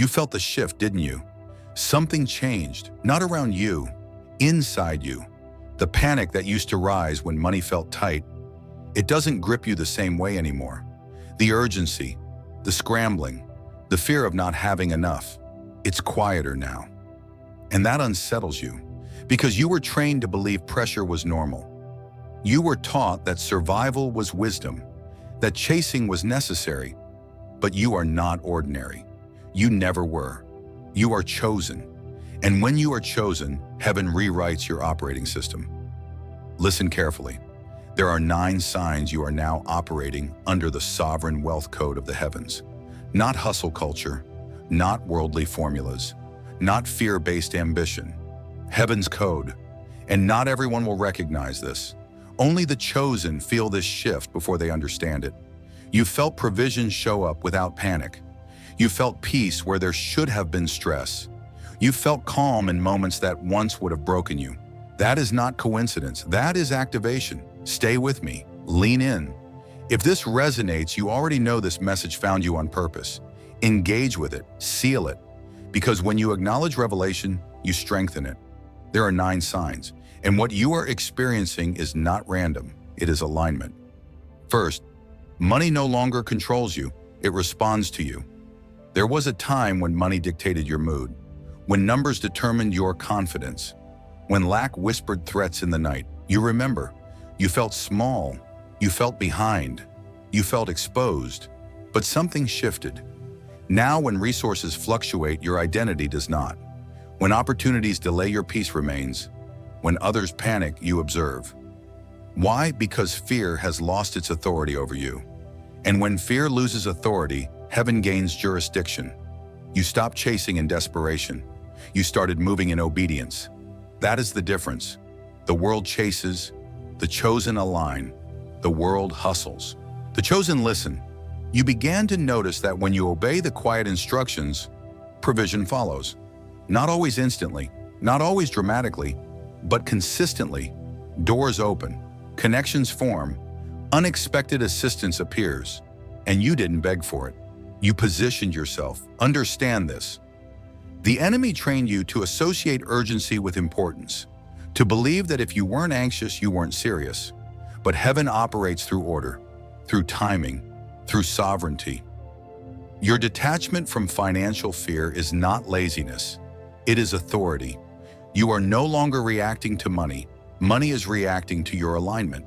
You felt the shift, didn't you? Something changed, not around you, inside you. The panic that used to rise when money felt tight, it doesn't grip you the same way anymore. The urgency, the scrambling, the fear of not having enough, it's quieter now. And that unsettles you, because you were trained to believe pressure was normal. You were taught that survival was wisdom, that chasing was necessary, but you are not ordinary. You never were. You are chosen. And when you are chosen, heaven rewrites your operating system. Listen carefully. There are 9 signs you are now operating under the sovereign wealth code of the heavens. Not hustle culture, not worldly formulas, not fear-based ambition. Heaven's code. And not everyone will recognize this. Only the chosen feel this shift before they understand it. You felt provision show up without panic. You felt peace where there should have been stress. You felt calm in moments that once would have broken you. That is not coincidence. That is activation. Stay with me. Lean in. If this resonates, you already know this message found you on purpose. Engage with it. Seal it. Because when you acknowledge revelation, you strengthen it. There are 9 signs, and what you are experiencing is not random. It is alignment. First, money no longer controls you. It responds to you. There was a time when money dictated your mood, when numbers determined your confidence, when lack whispered threats in the night. You remember, you felt small, you felt behind, you felt exposed, but something shifted. Now when resources fluctuate, your identity does not. When opportunities delay, your peace remains. When others panic, you observe. Why? Because fear has lost its authority over you. And when fear loses authority, heaven gains jurisdiction. You stop chasing in desperation. You started moving in obedience. That is the difference. The world chases, the chosen align, the world hustles. The chosen listen. You began to notice that when you obey the quiet instructions, provision follows. Not always instantly, not always dramatically, but consistently. Doors open, connections form, unexpected assistance appears, and you didn't beg for it. You positioned yourself. Understand this. The enemy trained you to associate urgency with importance, to believe that if you weren't anxious, you weren't serious. But heaven operates through order, through timing, through sovereignty. Your detachment from financial fear is not laziness. It is authority. You are no longer reacting to money. Money is reacting to your alignment.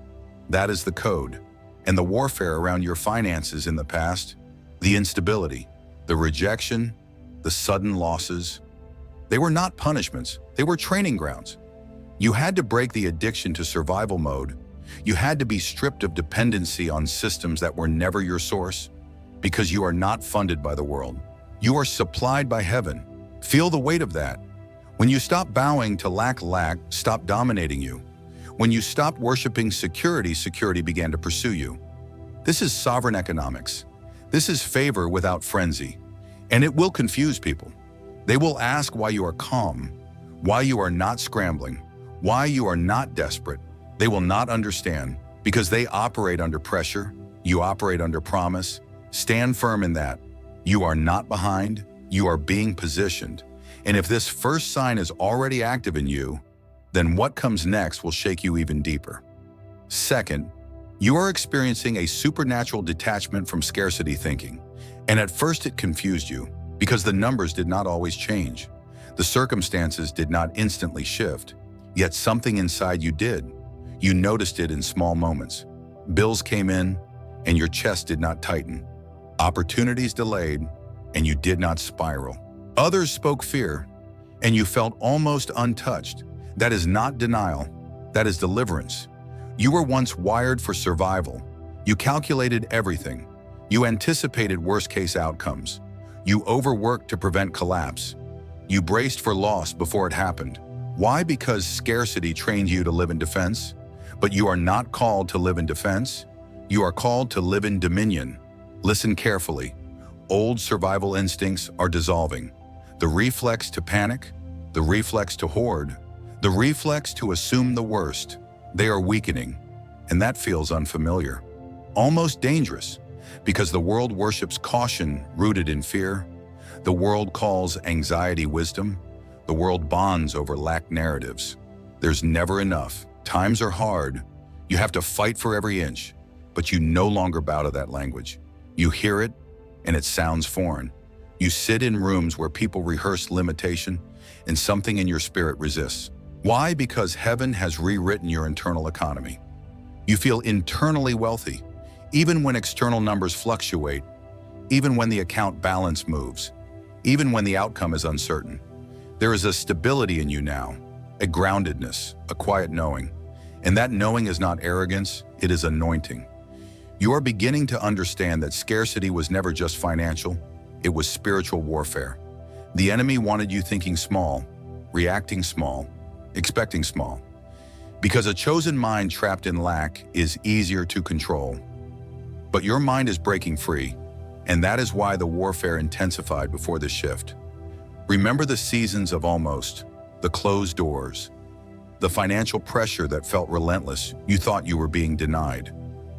That is the code. And the warfare around your finances in the past, the instability, the rejection, the sudden losses, they were not punishments. They were training grounds. You had to break the addiction to survival mode. You had to be stripped of dependency on systems that were never your source, because you are not funded by the world. You are supplied by heaven. Feel the weight of that. When you stop bowing to lack stopped dominating you. When you stopped worshiping security, security began to pursue you. This is sovereign economics. This is favor without frenzy. And it will confuse people. They will ask why you are calm, why you are not scrambling, why you are not desperate. They will not understand because they operate under pressure. You operate under promise. Stand firm in that. You are not behind. You are being positioned. And if this first sign is already active in you, then what comes next will shake you even deeper. Second, you are experiencing a supernatural detachment from scarcity thinking. And at first it confused you because the numbers did not always change. The circumstances did not instantly shift. Yet something inside you did. You noticed it in small moments. Bills came in and your chest did not tighten. Opportunities delayed and you did not spiral. Others spoke fear and you felt almost untouched. That is not denial. That is deliverance. You were once wired for survival. You calculated everything. You anticipated worst-case outcomes. You overworked to prevent collapse. You braced for loss before it happened. Why? Because scarcity trained you to live in defense. But you are not called to live in defense. You are called to live in dominion. Listen carefully. Old survival instincts are dissolving. The reflex to panic, the reflex to hoard, the reflex to assume the worst, they are weakening. And that feels unfamiliar, almost dangerous, because the world worships caution rooted in fear. The world calls anxiety wisdom. The world bonds over lack narratives. There's never enough. Times are hard. You have to fight for every inch, but you no longer bow to that language. You hear it, and it sounds foreign. You sit in rooms where people rehearse limitation, and something in your spirit resists. Why? Because heaven has rewritten your internal economy. You feel internally wealthy, even when external numbers fluctuate, even when the account balance moves, even when the outcome is uncertain. There is a stability in you now, a groundedness, a quiet knowing. And that knowing is not arrogance, it is anointing. You are beginning to understand that scarcity was never just financial, it was spiritual warfare. The enemy wanted you thinking small, reacting small, expecting small. Because a chosen mind trapped in lack is easier to control. But your mind is breaking free, and that is why the warfare intensified before the shift. Remember the seasons of almost, the closed doors, the financial pressure that felt relentless. You thought you were being denied.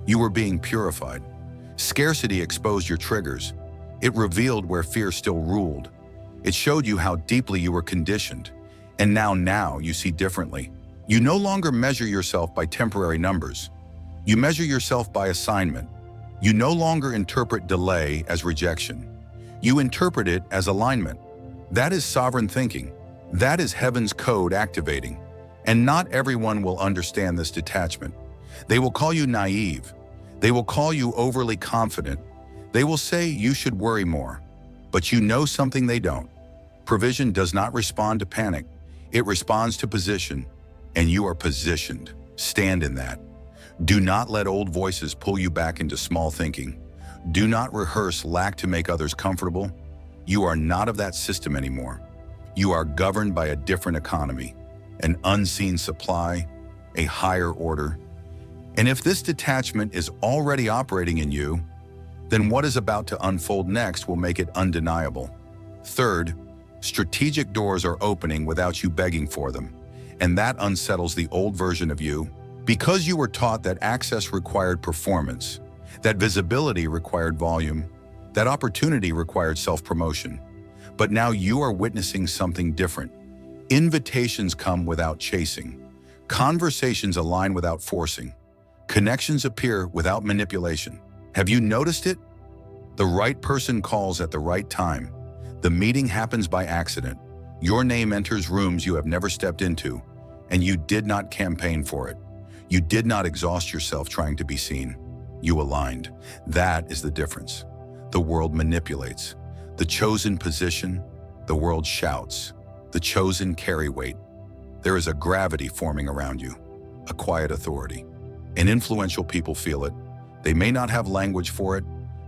You were being purified. Scarcity exposed your triggers. It revealed where fear still ruled. It showed you how deeply you were conditioned. And now you see differently. You no longer measure yourself by temporary numbers. You measure yourself by assignment. You no longer interpret delay as rejection. You interpret it as alignment. That is sovereign thinking. That is heaven's code activating. And not everyone will understand this detachment. They will call you naive. They will call you overly confident. They will say you should worry more. But you know something they don't. Provision does not respond to panic. It responds to position. And you are positioned. Stand in that. Do not let old voices pull you back into small thinking. Do not rehearse lack to make others comfortable. You are not of that system anymore. You are governed by a different economy, an unseen supply, a higher order. And if this detachment is already operating in you, then what is about to unfold next will make it undeniable. Third, strategic doors are opening without you begging for them, and that unsettles the old version of you. Because you were taught that access required performance, that visibility required volume, that opportunity required self-promotion. But now you are witnessing something different. Invitations come without chasing. Conversations align without forcing. Connections appear without manipulation. Have you noticed it? The right person calls at the right time. The meeting happens by accident. Your name enters rooms you have never stepped into, and you did not campaign for it. You did not exhaust yourself trying to be seen. You aligned. That is the difference. The world manipulates. The chosen position, the world shouts. The chosen carry weight. There is a gravity forming around you, a quiet authority. And influential people feel it. They may not have language for it,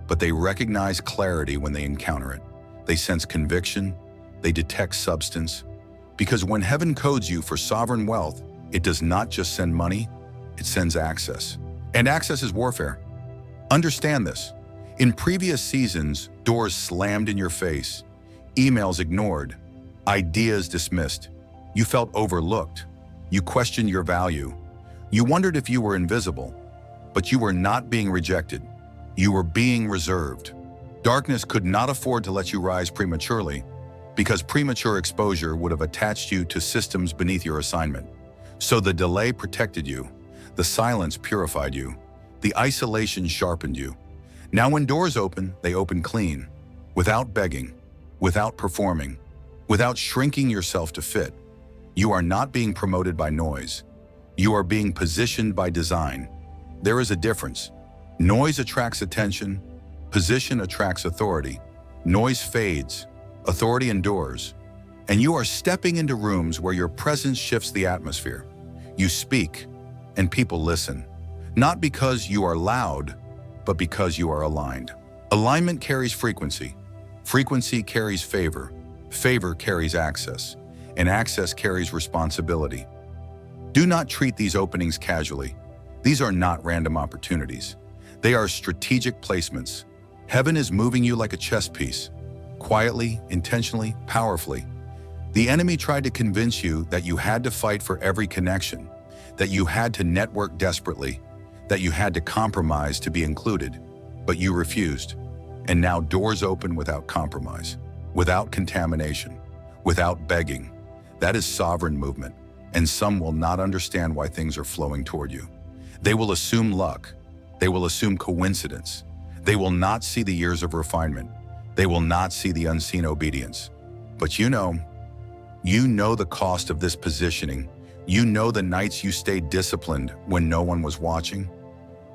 but they recognize clarity when they encounter it. They sense conviction. They detect substance. Because when heaven codes you for sovereign wealth, it does not just send money, it sends access. And access is warfare. Understand this. In previous seasons, doors slammed in your face, emails ignored, ideas dismissed. You felt overlooked. You questioned your value. You wondered if you were invisible, but you were not being rejected. You were being reserved. Darkness could not afford to let you rise prematurely, because premature exposure would have attached you to systems beneath your assignment. So the delay protected you. The silence purified you. The isolation sharpened you. Now when doors open, they open clean, without begging, without performing, without shrinking yourself to fit. You are not being promoted by noise. You are being positioned by design. There is a difference. Noise attracts attention. Position attracts authority. Noise fades. Authority endures. And you are stepping into rooms where your presence shifts the atmosphere. You speak, and people listen. Not because you are loud, but because you are aligned. Alignment carries frequency. Frequency carries favor. Favor carries access. And access carries responsibility. Do not treat these openings casually. These are not random opportunities. They are strategic placements. Heaven is moving you like a chess piece. Quietly, intentionally, powerfully. The enemy tried to convince you that you had to fight for every connection, that you had to network desperately, that you had to compromise to be included, but you refused. And now doors open without compromise. without contamination, without begging. That is sovereign movement, and some will not understand why things are flowing toward you. They will assume luck. They will assume coincidence. They will not see the years of refinement. They will not see the unseen obedience. But you know the cost of this positioning. You know the nights you stayed disciplined when no one was watching.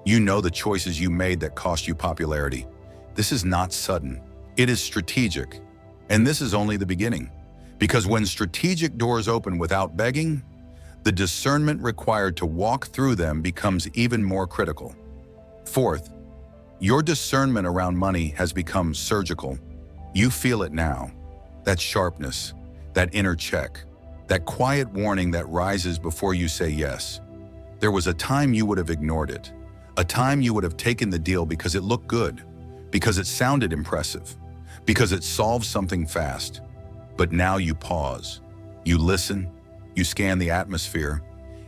You know the choices you made that cost you popularity. This is not sudden. It is strategic. And this is only the beginning. Because when strategic doors open without begging, the discernment required to walk through them becomes even more critical. Fourth, your discernment around money has become surgical. You feel it now. That sharpness, that inner check, that quiet warning that rises before you say yes. There was a time you would have ignored it. A time you would have taken the deal because it looked good, because it sounded impressive, because it solved something fast. But now you pause. You listen. You scan the atmosphere,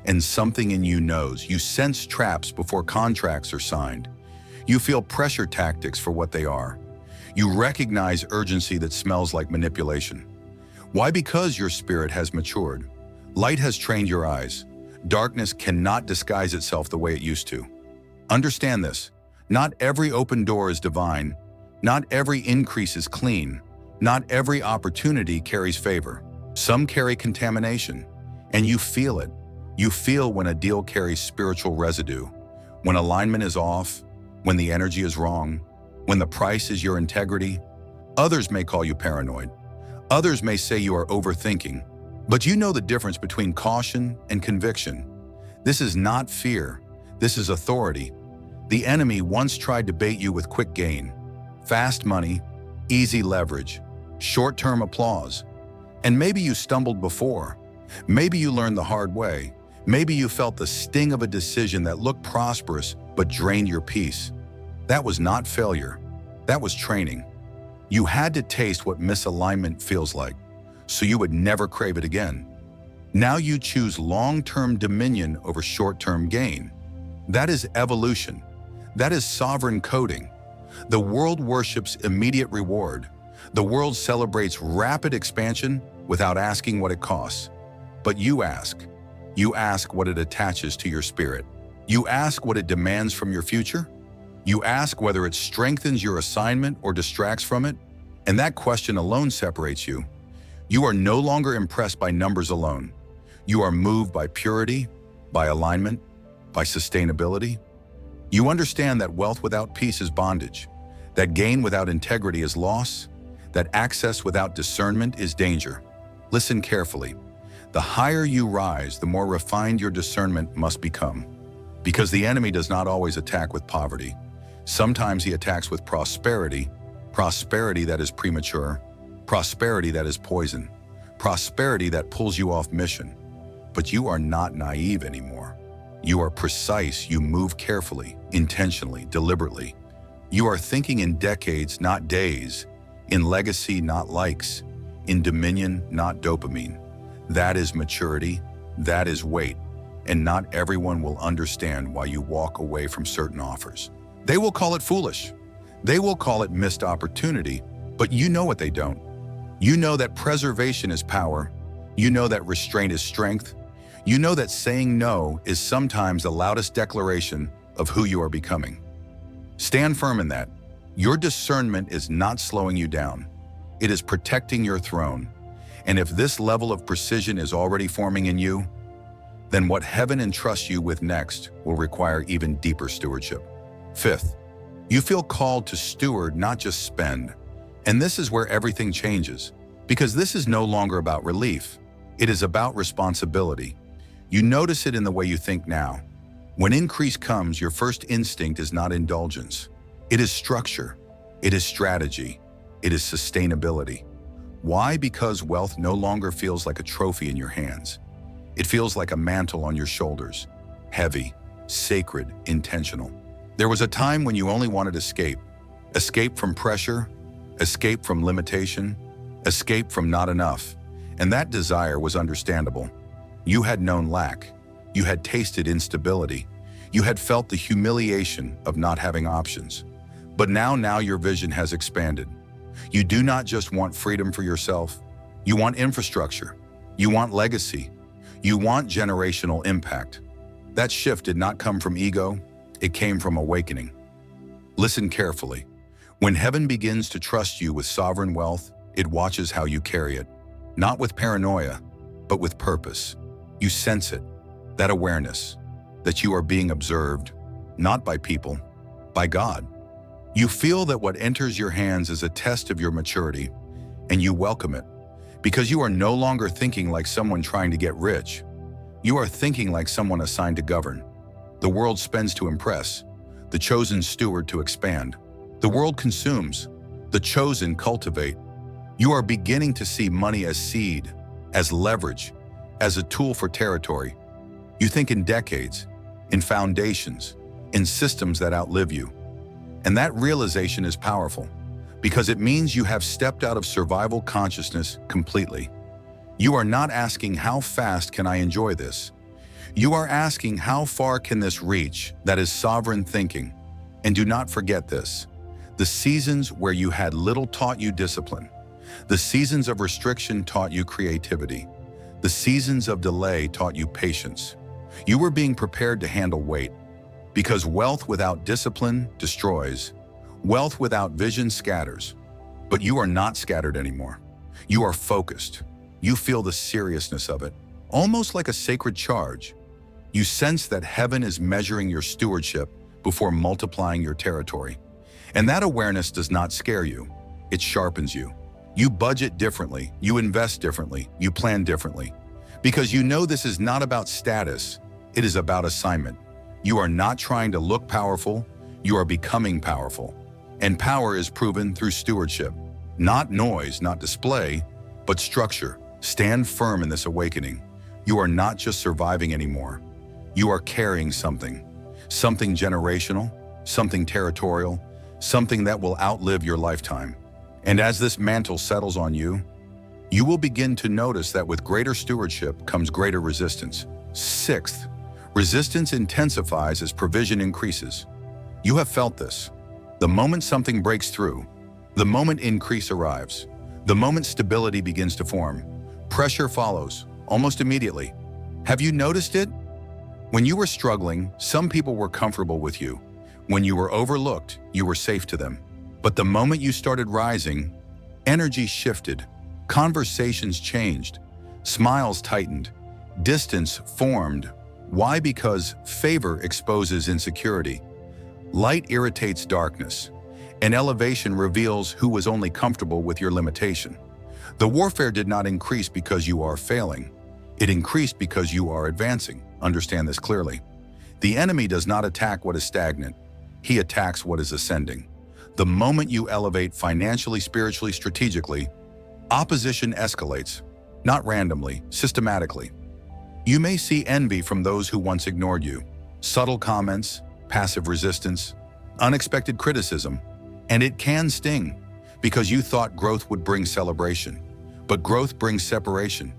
and something in you knows. You sense traps before contracts are signed. You feel pressure tactics for what they are. You recognize urgency that smells like manipulation. Why? Because your spirit has matured. Light has trained your eyes. Darkness cannot disguise itself the way it used to. Understand this. Not every open door is divine. Not every increase is clean. Not every opportunity carries favor. Some carry contamination. And you feel it. You feel when a deal carries spiritual residue, when alignment is off, when the energy is wrong, when the price is your integrity. Others may call you paranoid. Others may say you are overthinking. But you know the difference between caution and conviction. This is not fear. This is authority. The enemy once tried to bait you with quick gain, fast money, easy leverage, short-term applause. And maybe you stumbled before. Maybe you learned the hard way. Maybe you felt the sting of a decision that looked prosperous but drained your peace. That was not failure. That was training. You had to taste what misalignment feels like, so you would never crave it again. Now you choose long-term dominion over short-term gain. That is evolution. That is sovereign coding. The world worships immediate reward. The world celebrates rapid expansion without asking what it costs. But you ask what it attaches to your spirit. You ask what it demands from your future. You ask whether it strengthens your assignment or distracts from it. And that question alone separates you. You are no longer impressed by numbers alone. You are moved by purity, by alignment, by sustainability. You understand that wealth without peace is bondage, that gain without integrity is loss, that access without discernment is danger. Listen carefully. The higher you rise, the more refined your discernment must become. Because the enemy does not always attack with poverty. Sometimes he attacks with prosperity, prosperity that is premature, prosperity that is poison, prosperity that pulls you off mission. But you are not naive anymore. You are precise. You move carefully, intentionally, deliberately. You are thinking in decades, not days, in legacy, not likes, in dominion, not dopamine. That is maturity. That is weight. And not everyone will understand why you walk away from certain offers. They will call it foolish. They will call it missed opportunity, but you know what they don't. You know that preservation is power. You know that restraint is strength. You know that saying no is sometimes the loudest declaration of who you are becoming. Stand firm in that. Your discernment is not slowing you down. It is protecting your throne. And if this level of precision is already forming in you, then what heaven entrusts you with next will require even deeper stewardship. Fifth, you feel called to steward, not just spend. And this is where everything changes, because this is no longer about relief. It is about responsibility. You notice it in the way you think now. When increase comes, your first instinct is not indulgence. It is structure. It is strategy. It is sustainability. Why? Because wealth no longer feels like a trophy in your hands. It feels like a mantle on your shoulders, heavy, sacred, intentional. There was a time when you only wanted escape. Escape from pressure, escape from limitation, escape from not enough. And that desire was understandable. You had known lack. You had tasted instability. You had felt the humiliation of not having options. But now your vision has expanded. You do not just want freedom for yourself. You want infrastructure. You want legacy. You want generational impact. That shift did not come from ego. It came from awakening. Listen carefully. When heaven begins to trust you with sovereign wealth, it watches how you carry it. Not with paranoia, but with purpose. You sense it, that awareness, that you are being observed, not by people, by God. You feel that what enters your hands is a test of your maturity, and you welcome it, because you are no longer thinking like someone trying to get rich. You are thinking like someone assigned to govern. The world spends to impress, the chosen steward to expand. The world consumes, the chosen cultivate. You are beginning to see money as seed, as leverage, as a tool for territory. You think in decades, in foundations, in systems that outlive you. And that realization is powerful, because it means you have stepped out of survival consciousness completely. You are not asking, how fast can I enjoy this? You are asking, how far can this reach? That is sovereign thinking. And do not forget this. The seasons where you had little taught you discipline. The seasons of restriction taught you creativity. The seasons of delay taught you patience. You were being prepared to handle weight, because wealth without discipline destroys. Wealth without vision scatters. But you are not scattered anymore. You are focused. You feel the seriousness of it, almost like a sacred charge. You sense that heaven is measuring your stewardship before multiplying your territory. And that awareness does not scare you. It sharpens you. You budget differently. You invest differently. You plan differently. Because you know this is not about status. It is about assignment. You are not trying to look powerful. You are becoming powerful. And power is proven through stewardship. Not noise, not display, but structure. Stand firm in this awakening. You are not just surviving anymore. You are carrying something. Something generational, something territorial, something that will outlive your lifetime. And as this mantle settles on you, you will begin to notice that with greater stewardship comes greater resistance. Sixth, resistance intensifies as provision increases. You have felt this. The moment something breaks through, the moment increase arrives, the moment stability begins to form, pressure follows, almost immediately. Have you noticed it? When you were struggling, some people were comfortable with you. When you were overlooked, you were safe to them. But the moment you started rising, energy shifted, conversations changed, smiles tightened, distance formed. Why? Because favor exposes insecurity. Light irritates darkness, and elevation reveals who was only comfortable with your limitation. The warfare did not increase because you are failing. It increased because you are advancing. Understand this clearly. The enemy does not attack what is stagnant. He attacks what is ascending. The moment you elevate financially, spiritually, strategically, opposition escalates, not randomly, systematically. You may see envy from those who once ignored you, subtle comments, passive resistance, unexpected criticism, and it can sting because you thought growth would bring celebration, but growth brings separation.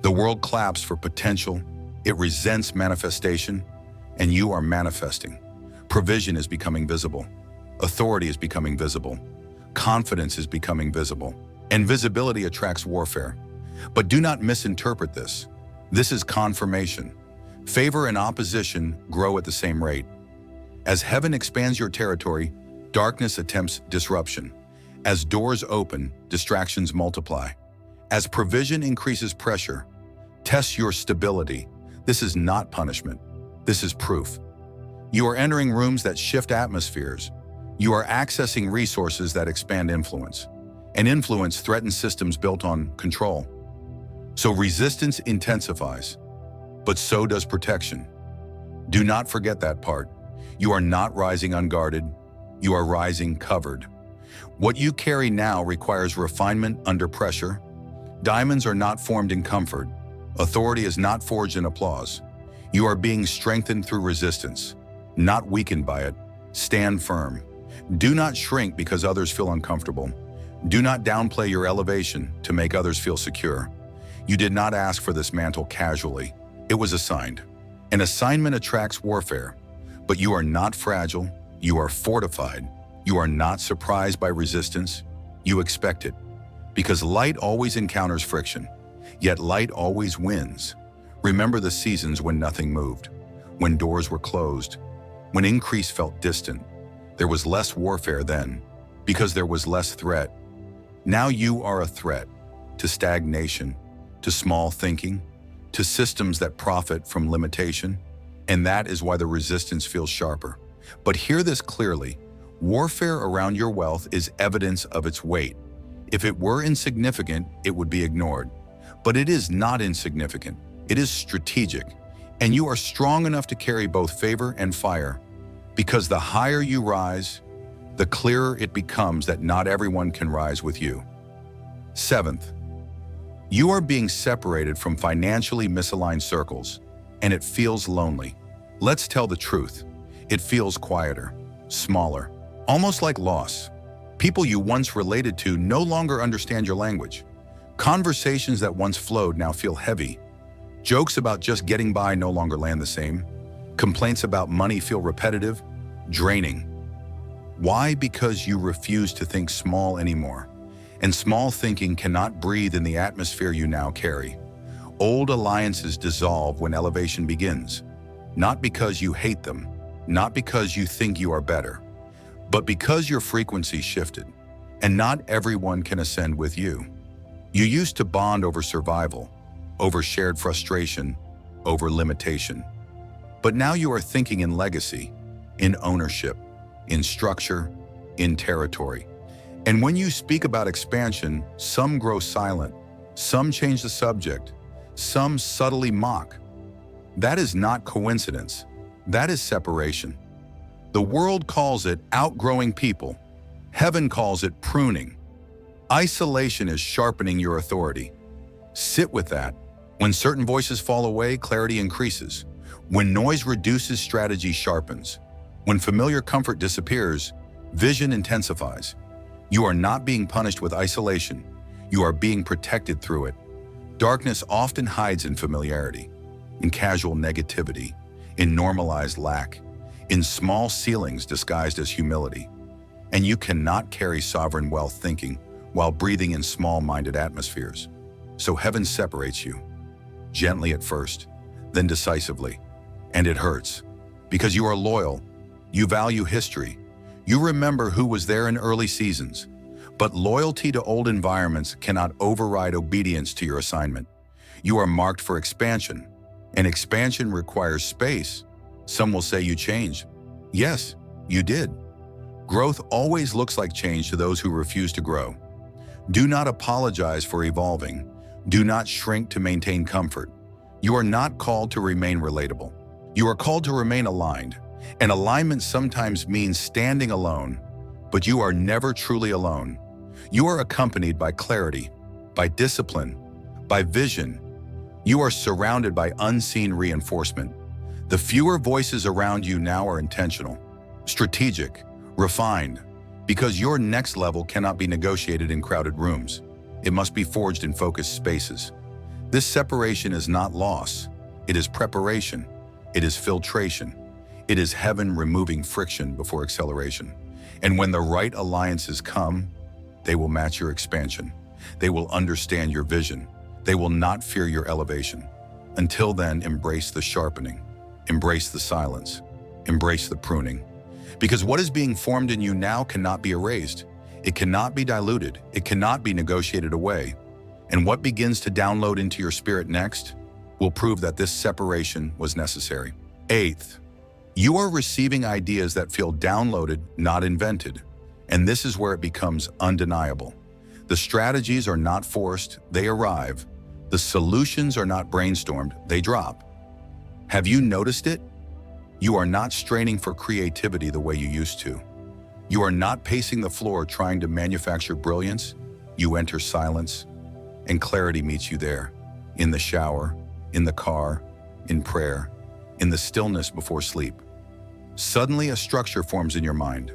The world claps for potential, it resents manifestation, and you are manifesting. Provision is becoming visible. Authority is becoming visible. Confidence is becoming visible. And visibility attracts warfare. But do not misinterpret this. This is confirmation. Favor and opposition grow at the same rate. As heaven expands your territory, darkness attempts disruption. As doors open, distractions multiply. As provision increases pressure, tests your stability. This is not punishment. This is proof. You are entering rooms that shift atmospheres. You are accessing resources that expand influence. And influence threatens systems built on control. So resistance intensifies, but so does protection. Do not forget that part. You are not rising unguarded. You are rising covered. What you carry now requires refinement under pressure. Diamonds are not formed in comfort. Authority is not forged in applause. You are being strengthened through resistance, not weakened by it. Stand firm. Do not shrink because others feel uncomfortable. Do not downplay your elevation to make others feel secure. You did not ask for this mantle casually. It was assigned. An assignment attracts warfare, but you are not fragile. You are fortified. You are not surprised by resistance. You expect it, because light always encounters friction, yet light always wins. Remember the seasons when nothing moved, when doors were closed, when increase felt distant. There was less warfare then, because there was less threat. Now you are a threat to stagnation, to small thinking, to systems that profit from limitation, and that is why the resistance feels sharper. But hear this clearly: warfare around your wealth is evidence of its weight. If it were insignificant, it would be ignored. But it is not insignificant. It is strategic, and you are strong enough to carry both favor and fire. Because the higher you rise, the clearer it becomes that not everyone can rise with you. Seventh, you are being separated from financially misaligned circles, and it feels lonely. Let's tell the truth. It feels quieter, smaller, almost like loss. People you once related to no longer understand your language. Conversations that once flowed now feel heavy. Jokes about just getting by no longer land the same. Complaints about money feel repetitive, draining. Why? Because you refuse to think small anymore. And small thinking cannot breathe in the atmosphere you now carry. Old alliances dissolve when elevation begins. Not because you hate them, not because you think you are better, but because your frequency shifted, and not everyone can ascend with you. You used to bond over survival, over shared frustration, over limitation. But now you are thinking in legacy, in ownership, in structure, in territory. And when you speak about expansion, some grow silent, some change the subject, some subtly mock. That is not coincidence. That is separation. The world calls it outgrowing people. Heaven calls it pruning. Isolation is sharpening your authority. Sit with that. When certain voices fall away, clarity increases. When noise reduces, strategy sharpens. When familiar comfort disappears, vision intensifies. You are not being punished with isolation. You are being protected through it. Darkness often hides in familiarity, in casual negativity, in normalized lack, in small ceilings disguised as humility. And you cannot carry sovereign wealth thinking while breathing in small-minded atmospheres. So heaven separates you, gently at first, then decisively. And it hurts, because you are loyal, you value history, you remember who was there in early seasons. But loyalty to old environments cannot override obedience to your assignment. You are marked for expansion, and expansion requires space. Some will say you changed. Yes, you did. Growth always looks like change to those who refuse to grow. Do not apologize for evolving. Do not shrink to maintain comfort. You are not called to remain relatable. You are called to remain aligned. And alignment sometimes means standing alone, but you are never truly alone. You are accompanied by clarity, by discipline, by vision. You are surrounded by unseen reinforcement. The fewer voices around you now are intentional, strategic, refined, because your next level cannot be negotiated in crowded rooms. It must be forged in focused spaces. This separation is not loss. It is preparation. It is filtration. It is heaven removing friction before acceleration. And when the right alliances come, they will match your expansion. They will understand your vision. They will not fear your elevation. Until then, embrace the sharpening. Embrace the silence. Embrace the pruning. Because what is being formed in you now cannot be erased. It cannot be diluted. It cannot be negotiated away. And what begins to download into your spirit next will prove that this separation was necessary. Eighth, you are receiving ideas that feel downloaded, not invented. And this is where it becomes undeniable. The strategies are not forced, they arrive. The solutions are not brainstormed, they drop. Have you noticed it? You are not straining for creativity the way you used to. You are not pacing the floor trying to manufacture brilliance. You enter silence, and clarity meets you there, in the shower, in the car, in prayer, in the stillness before sleep. Suddenly a structure forms in your mind.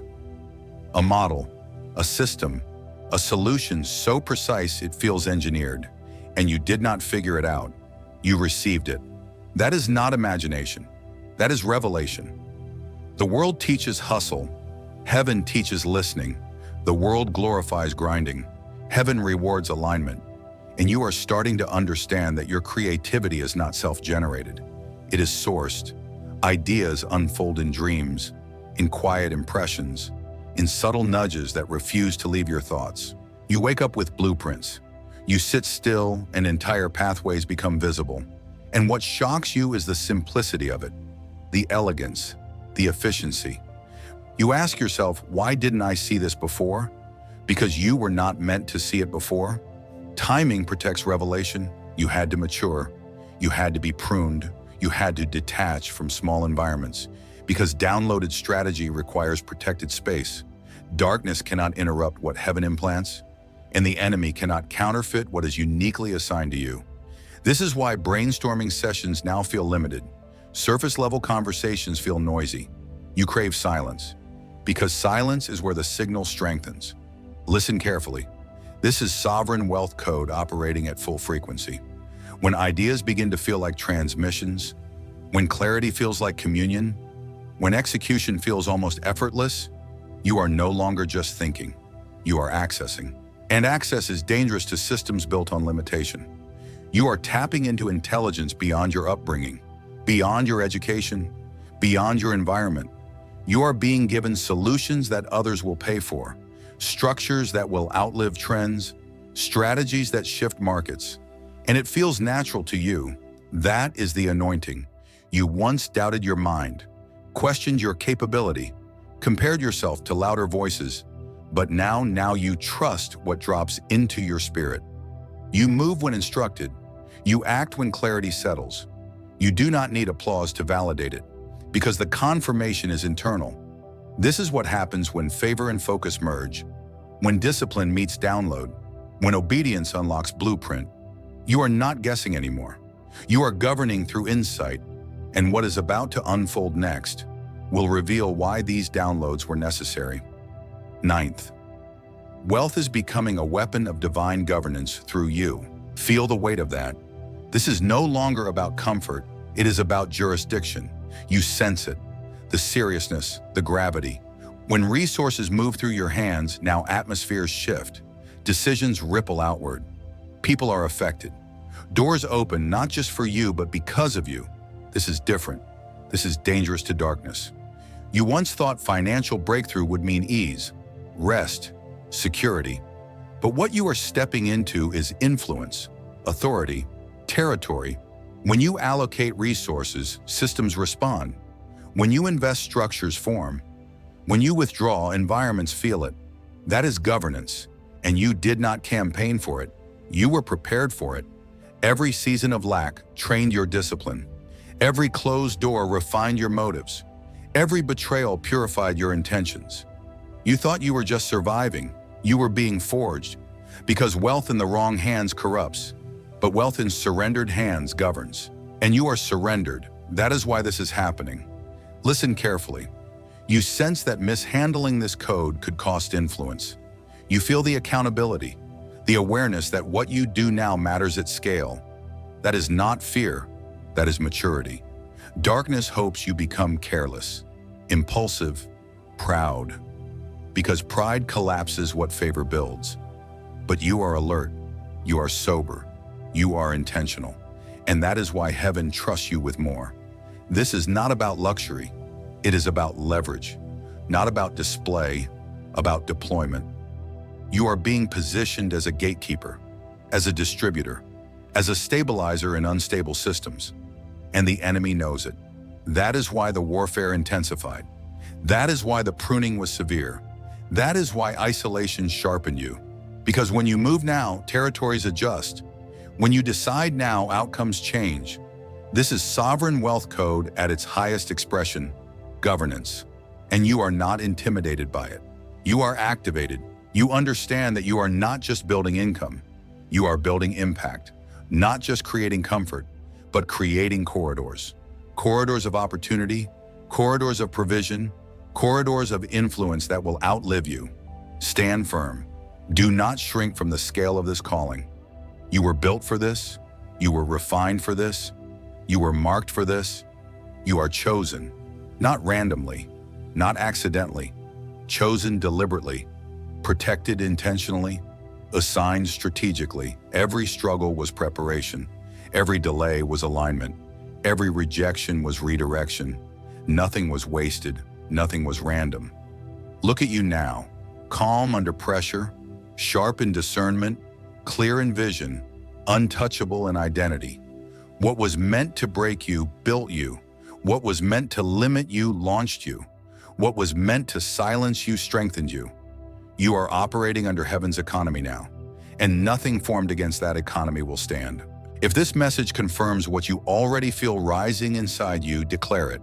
A model, a system, a solution so precise it feels engineered, and you did not figure it out. You received it. That is not imagination. That is revelation. The world teaches hustle. Heaven teaches listening. The world glorifies grinding. Heaven rewards alignment. And you are starting to understand that your creativity is not self-generated. It is sourced. Ideas unfold in dreams, in quiet impressions, in subtle nudges that refuse to leave your thoughts. You wake up with blueprints. You sit still and entire pathways become visible. And what shocks you is the simplicity of it, the elegance, the efficiency. You ask yourself, why didn't I see this before? Because you were not meant to see it before. Timing protects revelation. You had to mature. You had to be pruned. You had to detach from small environments. Because downloaded strategy requires protected space. Darkness cannot interrupt what heaven implants, and the enemy cannot counterfeit what is uniquely assigned to you. This is why brainstorming sessions now feel limited. Surface-level conversations feel noisy. You crave silence, because silence is where the signal strengthens. Listen carefully. This is sovereign wealth code operating at full frequency. When ideas begin to feel like transmissions, when clarity feels like communion, when execution feels almost effortless, you are no longer just thinking, you are accessing. And access is dangerous to systems built on limitation. You are tapping into intelligence beyond your upbringing, beyond your education, beyond your environment. You are being given solutions that others will pay for, structures that will outlive trends, strategies that shift markets. And it feels natural to you. That is the anointing. You once doubted your mind, questioned your capability, compared yourself to louder voices, but now you trust what drops into your spirit. You move when instructed. You act when clarity settles. You do not need applause to validate it, because the confirmation is internal. This is what happens when favor and focus merge, when discipline meets download, when obedience unlocks blueprint. You are not guessing anymore. You are governing through insight, and what is about to unfold next will reveal why these downloads were necessary. Ninth, wealth is becoming a weapon of divine governance through you. Feel the weight of that. This is no longer about comfort. It is about jurisdiction. You sense it, the seriousness, the gravity. When resources move through your hands, now atmospheres shift. Decisions ripple outward. People are affected. Doors open not just for you, but because of you. This is different. This is dangerous to darkness. You once thought financial breakthrough would mean ease, rest, security. But what you are stepping into is influence, authority, territory. When you allocate resources, systems respond. When you invest, structures form. When you withdraw, environments feel it. That is governance, and you did not campaign for it. You were prepared for it. Every season of lack trained your discipline. Every closed door refined your motives. Every betrayal purified your intentions. You thought you were just surviving. You were being forged, because wealth in the wrong hands corrupts, but wealth in surrendered hands governs. And you are surrendered. That is why this is happening. Listen carefully. You sense that mishandling this code could cost influence. You feel the accountability, the awareness that what you do now matters at scale. That is not fear. That is maturity. Darkness hopes you become careless, impulsive, proud, because pride collapses what favor builds. But you are alert, you are sober, you are intentional, and that is why heaven trusts you with more. This is not about luxury, it is about leverage, not about display, about deployment. You are being positioned as a gatekeeper, as a distributor, as a stabilizer in unstable systems. And the enemy knows it. That is why the warfare intensified. That is why the pruning was severe. That is why isolation sharpened you. Because when you move now, territories adjust. When you decide now, outcomes change. This is sovereign wealth code at its highest expression, governance. And you are not intimidated by it. You are activated. You understand that you are not just building income. You are building impact, not just creating comfort, but creating corridors. Corridors of opportunity, corridors of provision, corridors of influence that will outlive you. Stand firm. Do not shrink from the scale of this calling. You were built for this. You were refined for this. You were marked for this. You are chosen, not randomly, not accidentally, chosen deliberately. protected intentionally, assigned strategically. Every struggle was preparation. Every delay was alignment. Every rejection was redirection. Nothing was wasted. Nothing was random. Look at you now, calm under pressure, sharp in discernment, clear in vision, untouchable in identity. What was meant to break you built you. What was meant to limit you launched you. What was meant to silence you strengthened you. You are operating under heaven's economy now, and nothing formed against that economy will stand. If this message confirms what you already feel rising inside you, declare it.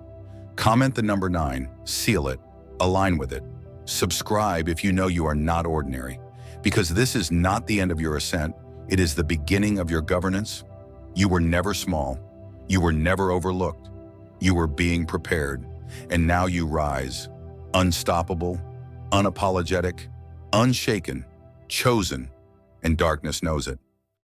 Comment the number 9, seal it, align with it. Subscribe if you know you are not ordinary, because this is not the end of your ascent, it is the beginning of your governance. You were never small, you were never overlooked, you were being prepared, and now you rise, unstoppable, unapologetic, unshaken, chosen, and darkness knows it.